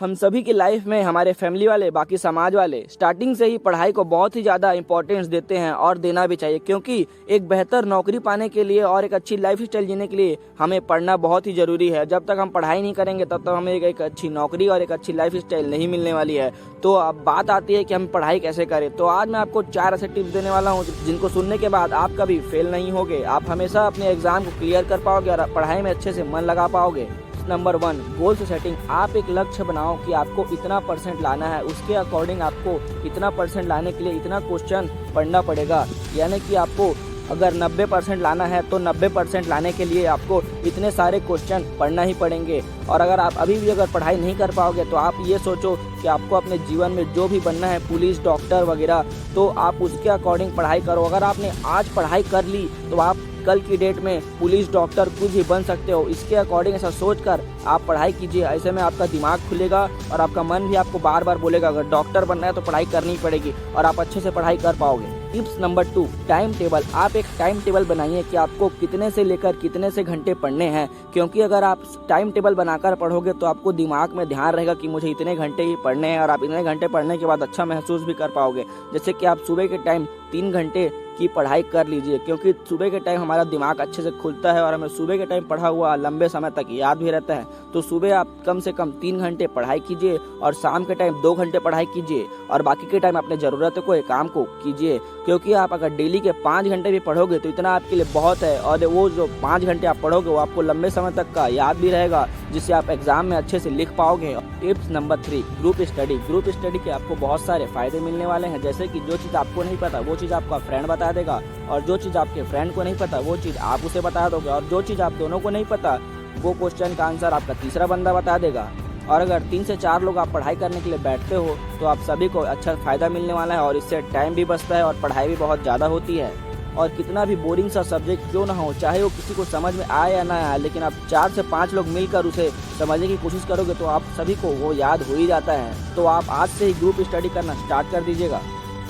हम सभी की लाइफ में हमारे फैमिली वाले, बाकी समाज वाले स्टार्टिंग से ही पढ़ाई को बहुत ही ज़्यादा इंपॉर्टेंस देते हैं और देना भी चाहिए, क्योंकि एक बेहतर नौकरी पाने के लिए और एक अच्छी लाइफ स्टाइल जीने के लिए हमें पढ़ना बहुत ही ज़रूरी है। जब तक हम पढ़ाई नहीं करेंगे तब तक हमें एक अच्छी नौकरी और एक अच्छी लाइफ स्टाइल नहीं मिलने वाली है। तो अब बात आती है कि हम पढ़ाई कैसे करें। तो आज मैं आपको 4 ऐसे टिप्स देने वाला हूँ जिनको सुनने के बाद आप कभी फेल नहीं होगे, आप हमेशा अपने एग्जाम को क्लियर कर पाओगे और पढ़ाई में अच्छे से मन लगा पाओगे। Number 1, goal setting. आप एक लक्ष्य बनाओ कि आपको इतना % लाना है, उसके अकॉर्डिंग आपको इतना % लाने के लिए इतना क्वेश्चन पढ़ना पड़ेगा। यानी कि आपको अगर 90% लाना है तो 90% लाने के लिए आपको इतने सारे क्वेश्चन पढ़ना ही पड़ेंगे। और अगर आप अभी भी अगर पढ़ाई नहीं कर पाओगे तो आप ये सोचो कि आपको अपने जीवन में जो भी बनना है, पुलिस, डॉक्टर वगैरह, तो आप उसके अकॉर्डिंग पढ़ाई करो। अगर आपने आज पढ़ाई कर ली तो आप कल की डेट में पुलिस, डॉक्टर कुछ भी बन सकते हो। इसके अकॉर्डिंग ऐसा सोचकर आप पढ़ाई कीजिए। ऐसे में आपका दिमाग खुलेगा और आपका मन भी आपको बार बार बोलेगा अगर डॉक्टर बनना है तो पढ़ाई करनी पड़ेगी, और आप अच्छे से पढ़ाई कर पाओगे। Tips number 2, time table. आप एक टाइम टेबल बनाइए कि आपको कितने से लेकर कितने से घंटे पढ़ने हैं, क्योंकि अगर आप टाइम टेबल बनाकर पढ़ोगे तो आपको दिमाग में ध्यान रहेगा कि मुझे इतने घंटे ही पढ़ने हैं, और आप इतने घंटे पढ़ने के बाद अच्छा महसूस भी कर पाओगे। जैसे कि आप सुबह के टाइम 3 घंटे की पढ़ाई कर लीजिए, क्योंकि सुबह के टाइम हमारा दिमाग अच्छे से खुलता है और हमें सुबह के टाइम पढ़ा हुआ लंबे समय तक याद भी रहता है। तो सुबह आप कम से कम 3 घंटे पढ़ाई कीजिए और शाम के टाइम 2 घंटे पढ़ाई कीजिए, और बाकी के टाइम अपने ज़रूरतों को, काम को कीजिए। क्योंकि आप अगर डेली के 5 घंटे भी पढ़ोगे तो इतना आपके लिए बहुत है, और वो जो 5 घंटे आप पढ़ोगे वो आपको लंबे समय तक का याद भी रहेगा, जिससे आप एग्जाम में अच्छे से लिख पाओगे। Tips number 3, group study. Group study के आपको बहुत सारे फायदे मिलने वाले हैं, जैसे कि जो चीज़ आपको नहीं पता वो चीज़ आपका फ्रेंड बता देगा, और जो चीज़ आपके फ्रेंड को नहीं पता वो चीज़ आप उसे बता दोगे, और जो चीज़ आप दोनों को नहीं पता वो क्वेश्चन का आंसर आपका तीसरा बंदा बता देगा। और अगर 3 से 4 लोग आप पढ़ाई करने के लिए बैठते हो तो आप सभी को अच्छा फ़ायदा मिलने वाला है, और इससे टाइम भी बचता है और पढ़ाई भी बहुत ज़्यादा होती है। और कितना भी बोरिंग सा सब्जेक्ट क्यों ना हो, चाहे वो किसी को समझ में आए या ना आए, लेकिन आप 4 से 5 लोग मिलकर उसे समझने की कोशिश करोगे तो आप सभी को वो याद हो ही जाता है। तो आप आज से ही ग्रुप स्टडी करना स्टार्ट कर दीजिएगा।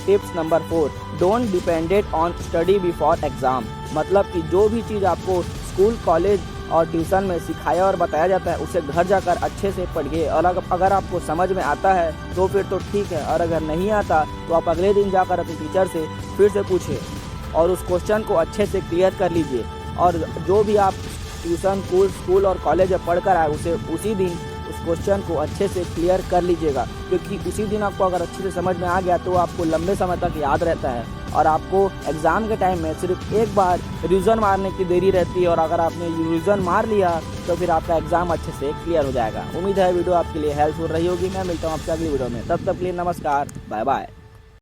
Tips number 4, don't depended on study before exam. मतलब कि जो भी चीज़ आपको स्कूल, कॉलेज और ट्यूशन में सिखाया और बताया जाता है उसे घर जाकर अच्छे से पढ़िए, और अगर आपको समझ में आता है तो फिर तो ठीक है, और अगर नहीं आता तो आप अगले दिन जाकर अपने टीचर से फिर से पूछिए और उस क्वेश्चन को अच्छे से क्लियर कर लीजिए। और जो भी आप ट्यूशन, स्कूल और कॉलेज में पढ़ कर आए उसे उसी दिन उस क्वेश्चन को अच्छे से क्लियर कर लीजिएगा, क्योंकि उसी दिन आपको अगर अच्छे से समझ में आ गया तो आपको लंबे समय तक याद रहता है, और आपको एग्ज़ाम के टाइम में सिर्फ एक बार रिवीजन मारने की देरी रहती है, और अगर आपने रिवीजन मार लिया तो फिर आपका एग्ज़ाम अच्छे से क्लियर हो जाएगा। उम्मीद है वीडियो आपके लिए हेल्पफुल रही होगी। मैं मिलता हूँ आपसे अगली वीडियो में, तब तक के लिए नमस्कार, बाय बाय।